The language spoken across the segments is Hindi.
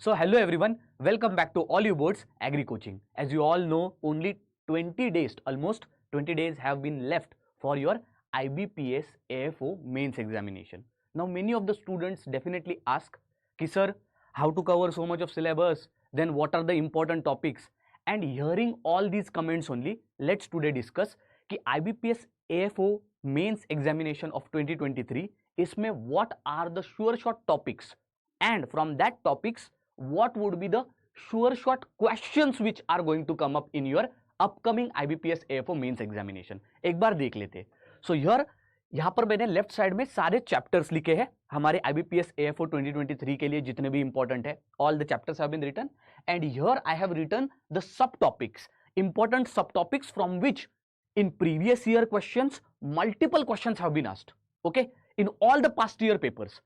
So hello everyone, welcome back to All You Boards Agri Coaching. As you all know, only 20 days, almost 20 days have been left for your IBPS AFO mains examination. Now many of the students definitely ask, Ki sir, how to cover so much of syllabus? Then what are the important topics? And hearing all these comments only, let's today discuss कि IBPS AFO mains examination of 2023 इसमें what are the sure shot topics and from that topics what would be the sure shot questions which are going to come up in your upcoming IBPS AFO mains examination. एक बार देख लेते. So here यहां पर मैंने लेफ्ट साइड में सारे चैप्टर्स लिखे हैं हमारे IBPS AFO 2023 के लिए जितने भी इंपॉर्टेंट है. All the chapters have been written and here I have written the sub topics, important sub topics from which in previous year questions multiple questions have been asked, okay, in all the past year papers.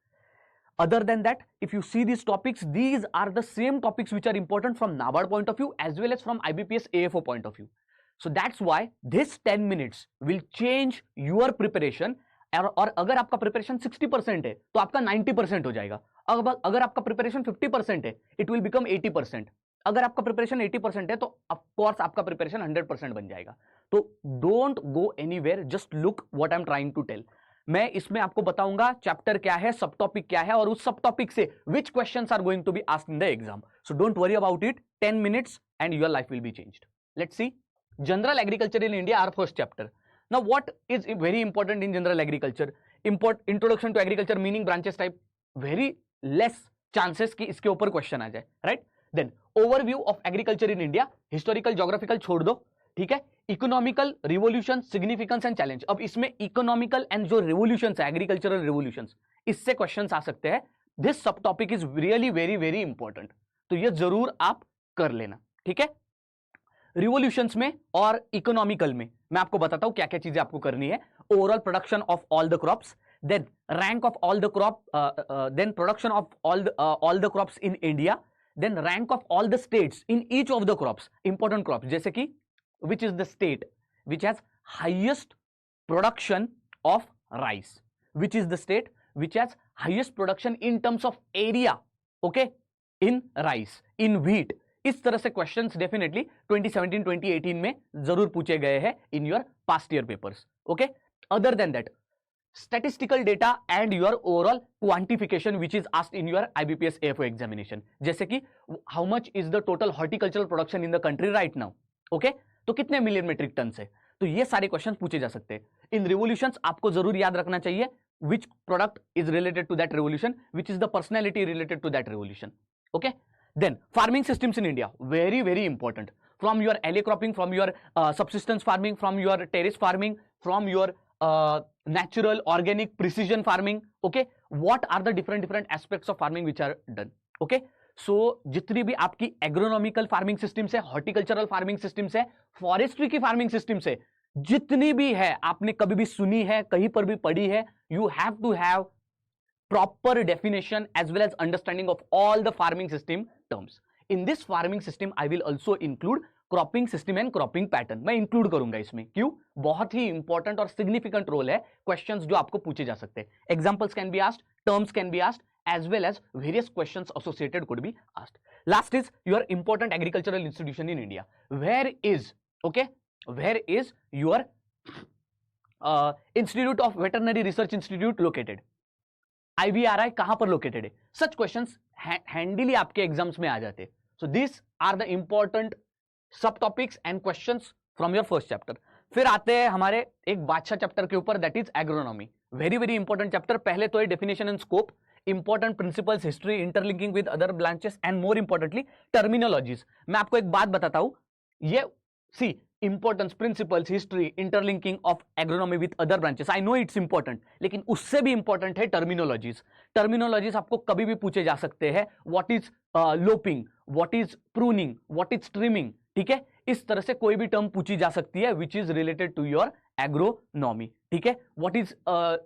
Other than that, if you see these topics, these are the same topics which are important from NABARD point of view as well as from IBPS AFO point of view. So that's why this 10 minutes will change your preparation. और अगर आपका प्रिपरेशन 60% है तो आपका 90% हो जाएगा. अगर आपका प्रिपरेशन 50% है इट विल बिकम 80%. अगर आपका प्रिपरेशन 80% है तो ऑफकोर्स आपका प्रिपरेशन 100% बन जाएगा. तो don't go anywhere, just look what I am trying to tell. मैं इसमें आपको बताऊंगा चैप्टर क्या है, सब टॉपिक क्या है और उस सब टॉपिक से which questions are going to be asked in the exam. So don't worry about it. 10 minutes and your life will be changed. Let's see general agriculture in India, our first chapter. Now what is very important in general agriculture? Introduction to agriculture, meaning, branches, type. Very less chances कि इसके ऊपर क्वेश्चन आ जाए, right? Then overview of agriculture in India, historical, geographical छोड़ दो, ठीक है? Economical, revolution, significance and challenge. अब इसमें economical and जो revolutions है, agricultural revolutions, इससे क्वेश्चंस आ सकते हैं. This सब topic is really very very important. तो ये जरूर आप कर लेना, ठीक है? रिवोल्यूशंस में और इकोनॉमिकल में मैं आपको बताता हूं क्या क्या चीजें आपको करनी है. Overall production of all the crops, then rank of all the crop, then production of all the crops in India, then rank of all the states in each of the crops, important crops जैसे कि which is the state which has highest production of rice, which is the state which has highest production in terms of area, okay, in rice, in wheat. इस तरह से क्वेश्चंस डेफिनेटली 2017-2018 में जरूर पूछे गए हैं in your past year papers, okay. Other than that statistical data and your overall quantification which is asked in your IBPS AFO examination, जैसे कि how much is the total horticultural production in the country right now, okay, तो कितने मिलियन मेट्रिक टन है. तो ये सारे क्वेश्चन पूछे जा सकते हैं. इन रिवोल्यूशंस आपको जरूर याद रखना चाहिए which product is related to that revolution, which is the personality related to that revolution, okay. Then farming systems in India, very very important, from your alley cropping, from your subsistence farming, from your terrace farming, from your natural organic precision farming, okay, what are the different aspects of farming which are done, okay. So जितनी भी आपकी एग्रोनॉमिकल फार्मिंग सिस्टम्स है, हॉर्टिकल्चरल फार्मिंग सिस्टम्स है, फॉरेस्ट्री की फार्मिंग सिस्टम्स है, जितनी भी है आपने कभी भी सुनी है, कहीं पर भी पढ़ी है, you have to have proper definition as well as understanding of all the farming system terms. In this farming system I will also include cropping system and cropping pattern मैं इंक्लूड करूंगा इसमें. क्यों? बहुत ही इंपॉर्टेंट और सिग्निफिकेंट रोल है क्वेश्चंस जो आपको पूछे जा सकते हैं. Examples can be asked, terms can be asked as well as various questions associated could be asked. Last is your important agricultural institution in India. Where is, okay, where is your Institute of Veterinary Research Institute located? IVRI कहां पर लोकेटेड है? सच क्वेश्चंस हैंडली आपके एग्जाम्स में आ जाते हैं. So this are the important sub topics and questions from your first chapter. फिर आते हैं हमारे एक बादशाह चैप्टर के ऊपर, that is agronomy. Very very important chapter. पहले तो है definition and scope, important principles, history, interlinking with other branches and more importantly terminologies. मैं आपको एक बात बताता हूं, ये see importance, principles, history, interlinking of agronomy with other branches, I know it's important, लेकिन उससे भी इंपॉर्टेंट है टर्मिनोलॉजीज. टर्मिनोलॉजीज आपको कभी भी पूछे जा सकते हैं. What is lopping, what is pruning, what is trimming, ठीक है. इस तरह से कोई भी टर्म पूछी जा सकती है which is related to your agronomy, ठीक है. What is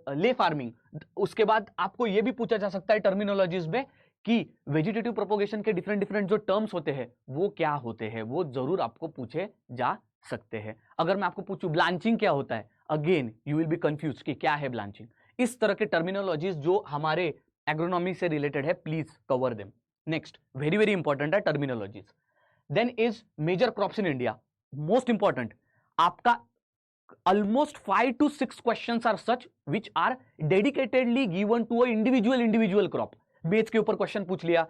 ley farming. उसके बाद आपको यह भी पूछा जा सकता है टर्मिनोलॉजीज में कि वेजिटेटिव प्रोपोगेशन के डिफरेंट जो टर्म्स होते हैं वो क्या होते हैं, वो जरूर आपको पूछे जा सकते हैं. अगर मैं आपको पूछूं ब्लांचिंग क्या होता है, again you will be confuse कि क्या है ब्लांचिंग. इस तरह के टर्मिनोलॉजीज जो हमारे एग्रोनॉमी से रिलेटेड है, please cover them. Next very very important है terminologies. Then is major crops in India. Most important, आपका almost 5 to 6 questions are such which are dedicatedly given to a individual crop. बेज के ऊपर क्वेश्चन पूछ लिया,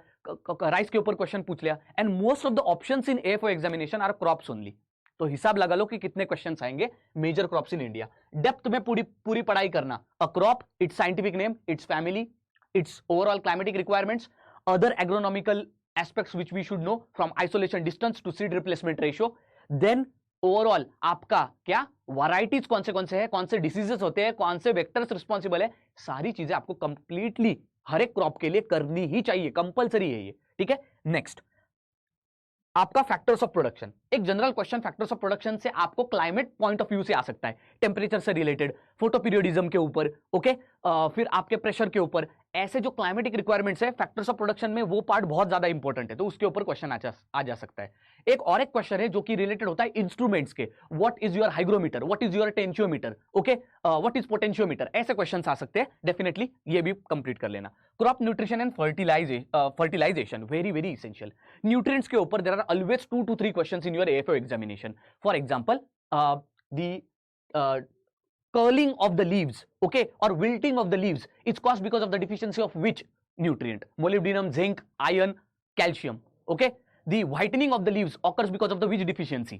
राइस के ऊपर क्वेश्चन पूछ लिया, and most of the options in AFO examination are crops only. तो हिसाब लगा लो कि कितने क्वेश्चंस आएंगे major crops in India. Depth में पूरी पढ़ाई करना. A crop, its scientific name, its family, its overall climatic requirements, other agronomical aspects which we should know from isolation distance to seed replacement ratio, then overall आपका क्या वैरायटीज कौन से हैं, कौन से डिसीजेस होते हैं, कौन से वेक्टर्स रिस्पॉन्सिबल है, सारी चीजें आपको कंप्लीटली हर एक क्रॉप के लिए करनी ही चाहिए, कंपलसरी है ये. ठीक है. नेक्स्ट आपका फैक्टर्स ऑफ प्रोडक्शन. एक general question factors of production से आपको क्लाइमेट पॉइंट ऑफ व्यू से आ सकता है, टेम्परेचर से रिलेटेड, फोटोपीरियोडिज्म के ऊपर, ओके, फिर आपके प्रेशर के ऊपर. ऐसे जो क्लाइमेटिक रिक्वायरमेंट्स है फैक्टर्स ऑफ प्रोडक्शन में, वो पार्ट बहुत ज्यादा इंपॉर्टेंट है, तो उसके ऊपर क्वेश्चन आ जा सकता है. एक और एक क्वेश्चन है जो कि रिलेटेड होता है इंस्ट्रूमेंट्स के. What is your hygrometer, what is your tensiometer, okay, what is potentiometer, ऐसे क्वेश्चन आ सकते हैं. डेफिनेटली ये भी कंप्लीट कर लेना. Crop nutrition and fertilization, very very essential. Nutrients के ऊपर there are always 2 to 3 questions in your AFO examination. For example the curling of the leaves, okay, or wilting of the leaves is caused because of the deficiency of which nutrient? Molybdenum, zinc, iron, calcium, okay. The whitening of the leaves occurs because of the which deficiency?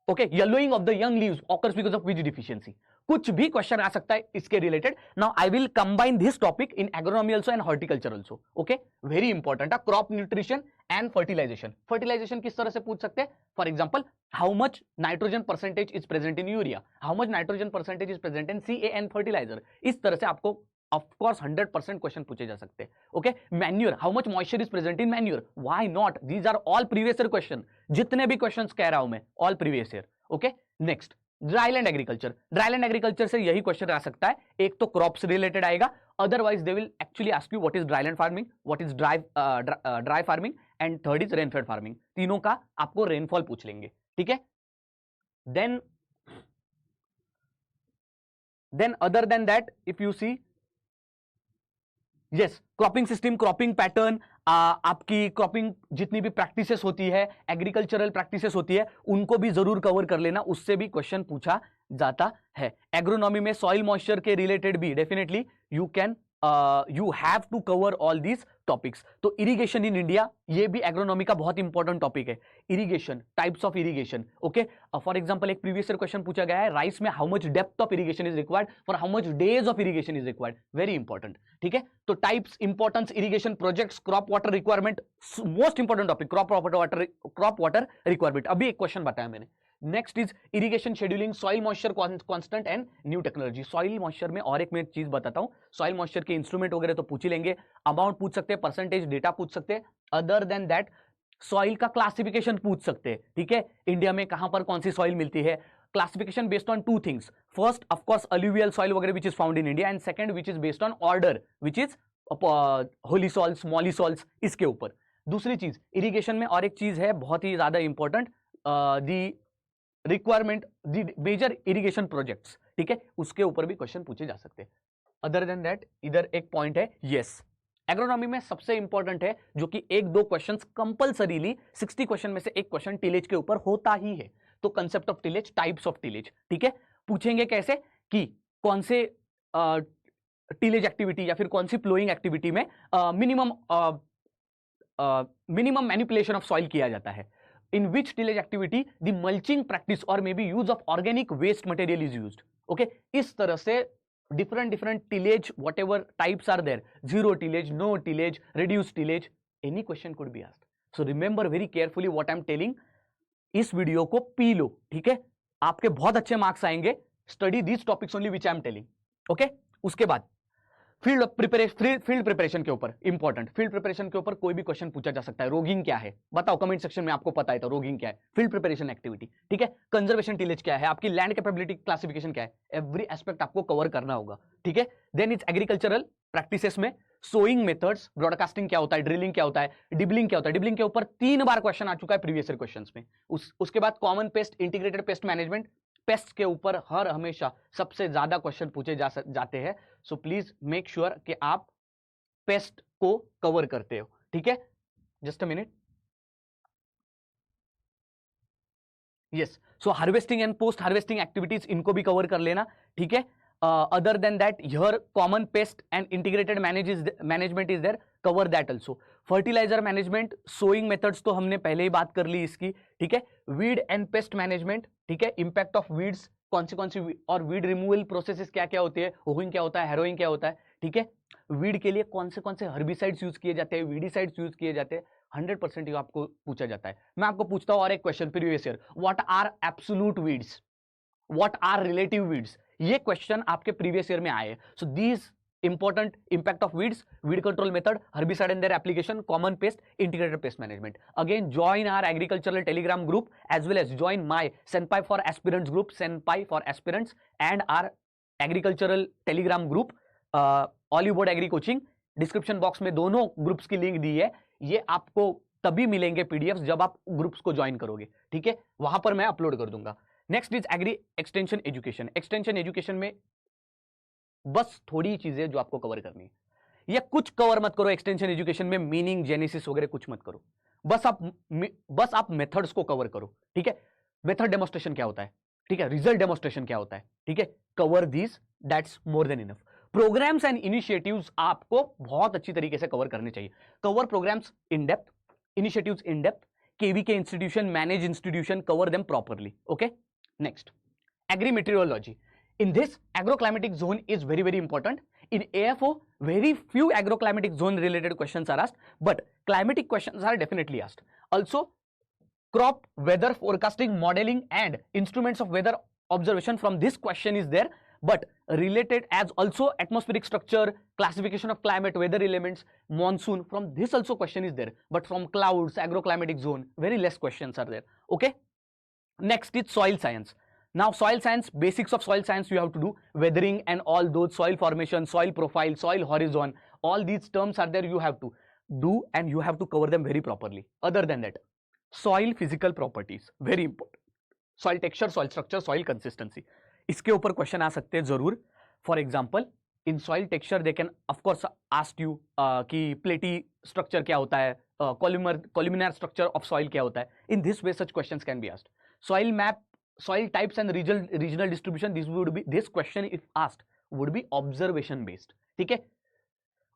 Okay, yellowing of the young leaves occurs because of which deficiency? कुछ भी क्वेश्चन आ सकता है इसके related. Now I will combine this topic in agronomy also and horticulture also. Okay, very important है crop nutrition and fertilization. Fertilization किस तरह से पूछ सकते हैं? For example, how much nitrogen percentage is present in urea, how much nitrogen percentage is present in CAN fertilizer. इस तरह से आपको of course 100% क्वेश्चन पूछे जा सकते हैं. Okay, manure, how much moisture is present in manure, why not, these are all previous year question. जितने भी क्वेश्चंस कह रहा हूं मैं, all previous year. Okay. Next dryland agriculture. Dryland agriculture से यही क्वेश्चन आ सकता है. एक तो क्रॉप्स रिलेटेड आएगा, otherwise they will actually ask you what is dryland farming, what is dry farming, and third is rainfed farming. तीनों का आपको रेनफॉल पूछ लेंगे. ठीक है. Then other than that if you see, yes, cropping system, cropping pattern, आपकी क्रॉपिंग जितनी भी प्रैक्टिसेस होती है, एग्रीकल्चरल प्रैक्टिसेस होती है, उनको भी जरूर कवर कर लेना, उससे भी क्वेश्चन पूछा जाता है. एग्रोनॉमी में सॉइल मॉइस्चर के रिलेटेड भी definitely you have to cover all these topics. तो इरिगेशन इन इंडिया, ये भी एग्रोनॉमी का बहुत इंपॉर्टेंट टॉपिक है. Irrigation, types of irrigation. Okay, for example एक प्रीवियस ईयर क्वेश्चन पूछा गया है, राइस में how much depth of irrigation is required, for how much days of irrigation is required. Very important. ठीक है. तो types, importance, irrigation projects, crop water requirement, most important topic, crop water requirement. अभी एक क्वेश्चन बताया मैंने. Next is irrigation scheduling, soil moisture constant and new technology. Soil moisture में और एक मैं चीज बताता हूं. सॉइल मॉइस्चर के इंस्ट्रूमेंट वगैरह तो पूछ ही लेंगे, अमाउंट पूछ सकते हैं, परसेंटेज डेटा पूछ सकते हैं. अदर देन दैट सॉइल का क्लासिफिकेशन पूछ सकते हैं. ठीक है. इंडिया में कहां पर कौन सी सॉइल मिलती है, classification based on 2 things. First of course alluvial soil वगैरह which is found in India, and second which is based on order which is holy sols, mollisols, इसके ऊपर. दूसरी चीज इरिगेशन में और एक चीज है बहुत ही ज्यादा important, the requirement, the major irrigation projects. ठीक है, उसके ऊपर भी क्वेश्चन पूछे जा सकते हैं. अदर देन दैट इधर एक पॉइंट है, यस, एग्रोनॉमी में सबसे इंपॉर्टेंट है जो कि 1-2 क्वेश्चंस कंपलसरीली 60 क्वेश्चन में से एक क्वेश्चन टिलेज के ऊपर होता ही है. तो concept of tillage, types of tillage. ठीक है. पूछेंगे कैसे कि कौन से टिलेज एक्टिविटी या फिर कौन सी प्लोइंग एक्टिविटी में मिनिमम मैनिपुलेशन ऑफ सॉइल किया जाता है. In which tillage activity the mulching practice or maybe use of organic waste material is used. Okay, इस तरह से different tillage, whatever types are there, zero tillage, no tillage, reduced tillage, any question could be asked. So remember very carefully what I'm telling. इस वीडियो को पी लो. ठीक है, आपके बहुत अच्छे मार्क्स आएंगे. Study these topics only which I'm telling. Okay, उसके बाद फील्ड प्रिपरेशन के ऊपर इंपॉर्टेंट. फील्ड प्रिपरेशन के ऊपर कोई भी क्वेश्चन पूछा जा सकता है. रोगिंग क्या है बताओ कमेंट सेक्शन में, आपको पता है तो रोगिंग क्या है, फील्ड प्रिपरेशन एक्टिविटी. ठीक है. कंजर्वेशन टिलेज क्या है, आपकी लैंड कैपेबिलिटी क्लासिफिकेशन क्या है, एवरी एस्पेक्ट आपको कवर करना होगा. ठीक है. देन इट्स एग्रीकल्चरल प्रैक्टिसेस में सोइंग मेथड्स, ब्रॉडकास्टिंग क्या होता है, ड्रिलिंग क्या होता है, डिबलिंग क्या होता है. डिबलिंग के ऊपर 3 बार क्वेश्चन आ चुका है प्रीवियस ईयर क्वेश्चंस में. उसके बाद common pest, integrated pest management, paste के ऊपर हर हमेशा सबसे ज्यादा क्वेश्चन पूछे जाते हैं. सो प्लीज मेक श्योर कि आप पेस्ट को कवर करते हो. ठीक है. Just a minute. Yes, so harvesting and post harvesting activities इनको भी कवर कर लेना. ठीक है. Other than that here common pest and integrated management is there, cover that also. Fertiliser management, sowing methods तो हमने पहले ही बात कर ली इसकी. ठीक है. Weed and pest management. ठीक है. इंपैक्ट ऑफ वीड्स, कौन सी और वीड रिमूवल प्रोसेसेस क्या क्या होती है, होइंग क्या होता है, हैरोइंग क्या होता है. ठीक है. वीड के लिए कौन से हर्बिसाइड्स यूज किए जाते हैं, वीडिसाइड्स यूज किए जाते हैं. 100% आपको पूछा जाता है. मैं आपको पूछता हूं और एक question previous year, what are absolute weeds, what are relative weeds. ये क्वेश्चन आपके प्रीवियस ईयर में आए. So these important, impact of weeds, weed control method, herbicide and their application, common pest, integrated pest management. Again join our agricultural Telegram group as well as join my Senpai for aspirants group, Senpai for aspirants and our agricultural Telegram group Oliveboard agri coaching. Description box में दोनों ग्रुप्स की लिंक दी है. ये आपको तभी मिलेंगे पीडीएफ्स जब आप ग्रुप्स को ज्वाइन करोगे. ठीक है. वहां पर मैं अपलोड कर दूंगा. Next is agri extension education. Extension education में बस थोड़ी चीजें जो आपको कवर करनी है, या कुछ कवर मत करो एक्सटेंशन एजुकेशन में, मीनिंग जेनेसिस वगैरह कुछ मत करो. बस आप मेथड्स को कवर करो. ठीक है. मेथड डेमोस्ट्रेशन क्या होता है, ठीक है, रिजल्ट डेमोस्ट्रेशन क्या होता है. ठीक है. Cover this, that's more than enough. Programmes and initiatives आपको बहुत अच्छी तरीके से कवर करने चाहिए. Cover programmes in depth, initiatives in depth. KVK institution, manage institution, cover them properly. Okay. Next, agri meteorology. In this, agroclimatic zone is very very important. In AFO, very few agroclimatic zone related questions are asked, but climatic questions are definitely asked. Also, crop weather forecasting, modeling and instruments of weather observation from this question is there, but related as also atmospheric structure, classification of climate, weather elements, monsoon, from this also question is there, but from clouds, agroclimatic zone, very less questions are there. Okay. Next is soil science. Now soil science, basics of soil science you have to do, weathering and all those, soil formation, soil profile, soil horizon, all these terms are there, you have to do and you have to cover them very properly. Other than that, soil physical properties very important, soil texture, soil structure, soil consistency, इसके ऊपर क्वेश्चन आ सकते हैं जरूर. For example in soil texture they can of course ask you कि प्लेटी स्ट्रक्चर क्या होता है, कॉलुमिनार स्ट्रक्चर ऑफ सॉइल क्या होता है. In this way such questions can be asked. soil map, soil types and regional distribution, this question if asked would be observation based. ठीक है.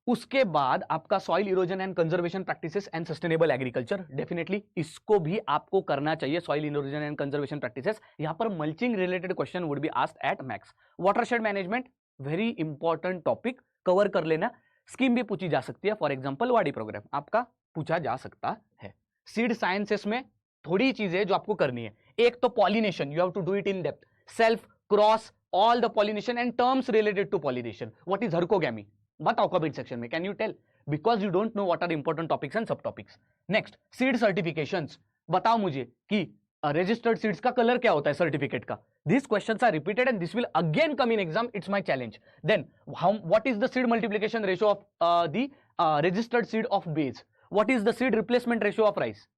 उसके बाद आपका soil erosion and conservation practices and sustainable agriculture, definitely इसको भी आपको करना चाहिए. Soil erosion and conservation practices, यहां पर mulching related question would be asked at max. Watershed management, very important topic, cover कर लेना. स्कीम भी पूछी जा सकती है. फॉर एग्जांपल वाडी प्रोग्राम आपका पूछा जा सकता है. सीड साइंसेस में थोड़ी चीजें जो आपको करनी है. एक तो pollination, you have to do it in depth. Self, cross, all the pollination and terms related to pollination. What is herkogamy, बताओ कमेंट सेक्शन में. Can you tell, because you don't know what are important topics and sub topics. Next, seed certifications, बताओ मुझे कि रजिस्टर्ड सीड्स का कलर क्या होता है सर्टिफिकेट का. These questions are repeated and this will again come in exam. It's my challenge. Then, what is the seed multiplication ratio of the registered seed of maize? What is the seed replacement ratio of rice?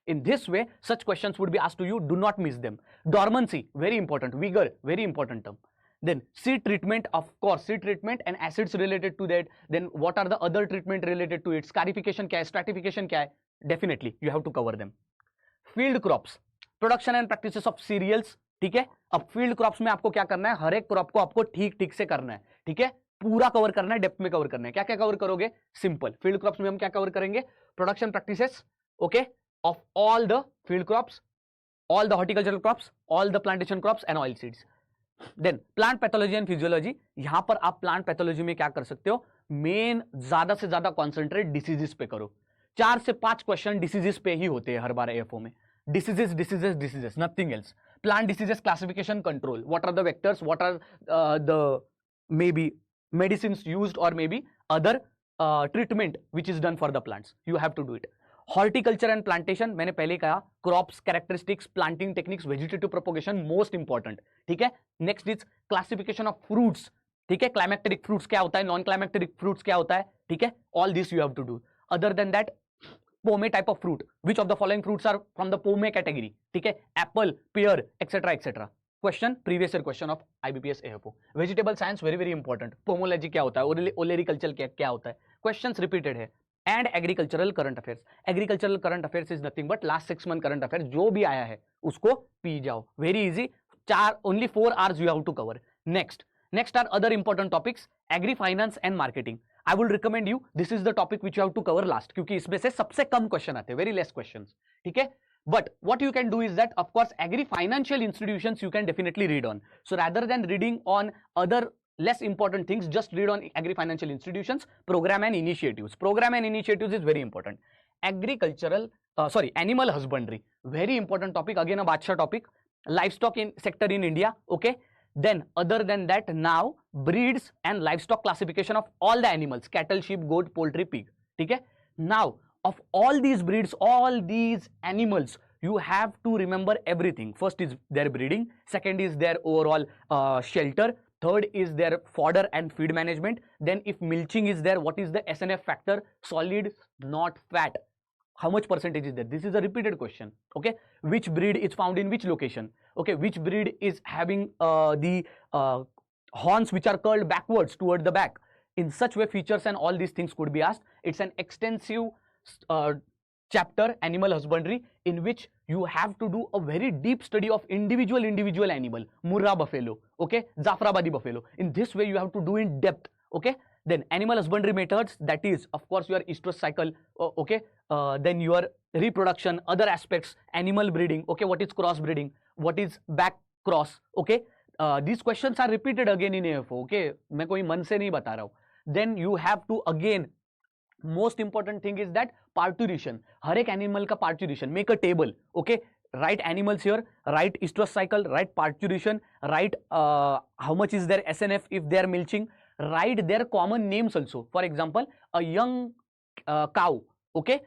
In this way, such questions would be asked to you. Do not miss them. Dormancy, very important. Vigor, very important term. Then seed treatment, of course, seed treatment and acids related to that. Then what are the other treatment related to it? Scarification क्या है, stratification क्या है? Definitely, you have to cover them. Field crops, production and practices of cereals. ठीक है. अब फील्ड क्रॉप्स में आपको क्या करना है, हर एक क्रॉप को आपको ठीक ठीक से करना है. ठीक है. पूरा कवर करना है, डेप्थ में कवर करना है. क्या क्या कवर करोगे, सिंपल. फील्ड क्रॉप्स में हम क्या कवर करेंगे, production practices, okay, of all the field crops, all the horticultural crops, all the plantation crops and oil seeds. Then plant pathology and physiology, यहां पर आप प्लांट पैथोलॉजी में क्या कर सकते हो, मेन ज्यादा से ज्यादा कॉन्सेंट्रेट डिसीजेस पे करो. 4 से 5 क्वेश्चन डिसीजेस पे ही होते हैं हर बार एएफओ में. Diseases, nothing else. Plant diseases classification, control, what are the vectors, what are the may be medicines used और may be other treatment which is done for the plants. You have to do it. Horticulture and plantation, मैंने पहले कहा, crops, characteristics, planting techniques, vegetative propagation, most important. ठीक है. Next is classification of fruits. ठीक है. क्लाइमेक्टेरिक फ्रूट्स क्या होता है, नॉन क्लाइमेक्टेरिक फ्रूट्स क्या होता है. ठीक है. All this you have to do. Other than that, pome type of fruit, which of the following fruits are from the pome category. ठीक है. Apple, pear, etcetera etcetera. Question, previous year question of IBPS AFO. Vegetable science, very very important. Pomology क्या होता है, ओलेरिकल्चर क्या होता है, क्वेश्चंस रिपीटेड है. And agricultural current affairs. Agricultural current affairs is nothing but last 6 month current affairs जो भी आया है उसको पी जाओ. Very easy. only 4 hours you have to cover. Next are other important topics, agri finance and marketing. I will recommend you, this is the topic which you have to cover last, क्योंकि इसमें से सबसे कम क्वेश्चन आते हैं, very less questions. ठीक है. But what you can do is that, of course, agri financial institutions you can definitely read on. So rather than reading on other less important things, just read on agri financial institutions, program and initiatives. Program and initiatives is very important. Animal husbandry, very important topic, again a badsha topic. Livestock sector in India, okay. Then other than that, now breeds and livestock classification of all the animals, cattle, sheep, goat, poultry, pig. Okay. Now of all these breeds, all these animals, you have to remember everything. First is their breeding, second is their overall shelter, third is their fodder and feed management. Then if milching is there, what is the SNF factor? Solid, not fat. How much percentage is there? This is a repeated question. Okay. Which breed is found in which location? Okay. Which breed is having the horns which are curled backwards toward the back? In such way, features and all these things could be asked. It's an extensive chapter, animal husbandry, in which you have to do a very deep study of individual animal. Murrah buffalo, okay, Jafrabadi buffalo. In this way, you have to do in depth, okay. Then animal husbandry methods, that is, of course, your estrus cycle, okay. Then your reproduction, other aspects, animal breeding, okay. What is cross breeding? What is back cross? Okay. These questions are repeated again in AFO, okay. मैं कोई मन से नहीं बता रहा हूँ. Then you have to again. Most important thing is that parturition. हर एक animal का parturition. Make a table. Okay. Write animals here. Write estrus cycle. Write parturition. Write how much is their SNF if they are milching. Write their common names also. For example, a young cow. Okay.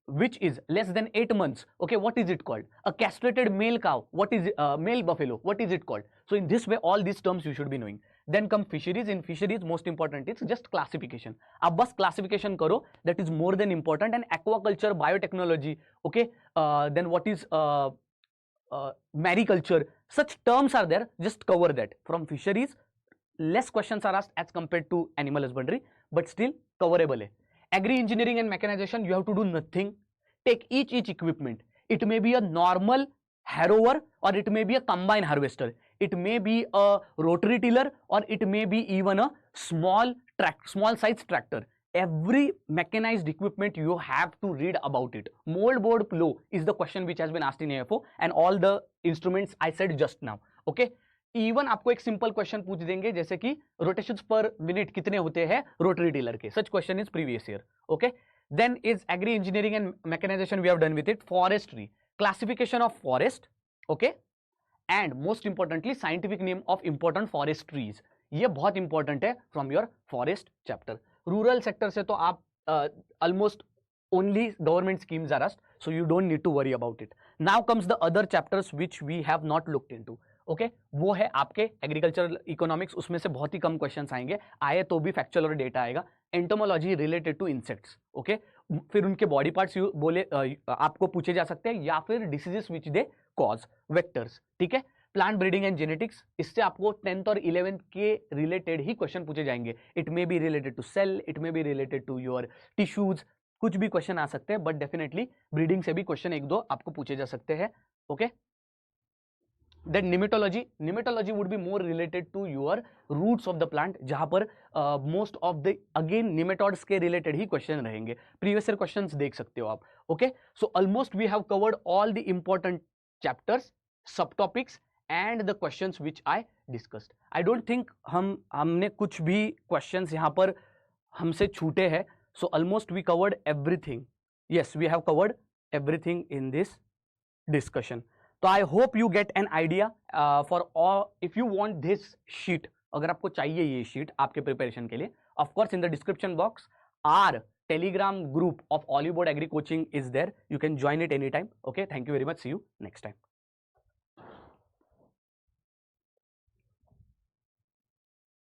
Which is less than 8 months. Okay. What is it called? A castrated male cow. What is male buffalo? What is it called? So in this way, all these terms you should be knowing. Then come fisheries. In fisheries, most important is just classification. आप बस classification करो, that is more than important. And aquaculture, biotechnology, okay. Then what is mariculture? Such terms are there. Just cover that. From fisheries, less questions are asked as compared to animal husbandry, but still coverable है. Agri engineering and mechanization, you have to do nothing. Take each equipment. It may be a normal harrower or it may be a combine harvester. It may be a rotary tiller or it may be even a small size tractor. Every mechanized equipment you have to read about it. Mold board plow is the question which has been asked in AFO, and all the instruments I said just now. Okay. Even आपको एक सिंपल क्वेश्चन पूछ देंगे जैसे कि रोटेशंस पर मिनट कितने होते हैं रोटरी टिलर के. Such question is previous year. Okay. Then is agri engineering and mechanisation we have done with it. Forestry, classification of forest, okay. And most importantly scientific name of important forest trees. ये बहुत इंपॉर्टेंट है from your forest chapter. Rural sector से तो आप almost only government schemes are asked, so you don't need to worry about it. Now comes the other chapters which we have not looked into. Okay. वो है आपके एग्रीकल्चरल इकोनॉमिक्स. उसमें से बहुत ही कम क्वेश्चंस आएंगे, आए तो भी फैक्चुअल और डेटा आएगा. Entomology related to insects, okay. फिर उनके बॉडी पार्ट्स बोले आपको पूछे जा सकते हैं, या फिर diseases which they cause, vectors. ठीक है. प्लांट ब्रीडिंग एंड जेनेटिक्स, इससे आपको 10th और 11th के रिलेटेड ही क्वेश्चन पूछे जाएंगे. It may be related to cell, it may be related to your tissues, कुछ भी क्वेश्चन आ सकते हैं, बट डेफिनेटली ब्रीडिंग से भी क्वेश्चन एक दो आपको पूछे जा सकते हैं. Okay. Then nematology would be more related to your roots of the plant, जहां पर most of the again nematodes के related ही question रहेंगे. Previous year questions देख सकते हो आप. Okay, so almost we have covered all the important chapters, subtopics and the questions which I discussed. I don't think हमने कुछ भी questions यहाँ पर हमसे छूटे हैं. So almost we covered everything. Yes, we have covered everything in this discussion. तो I hope you get an idea for all. If you want this sheet, अगर आपको चाहिए ये शीट आपके प्रिपरेशन के लिए, of course in the description box or Telegram group of Oliveboard agri coaching is there. You can join it any time. Okay. Thank you very much. See you next time.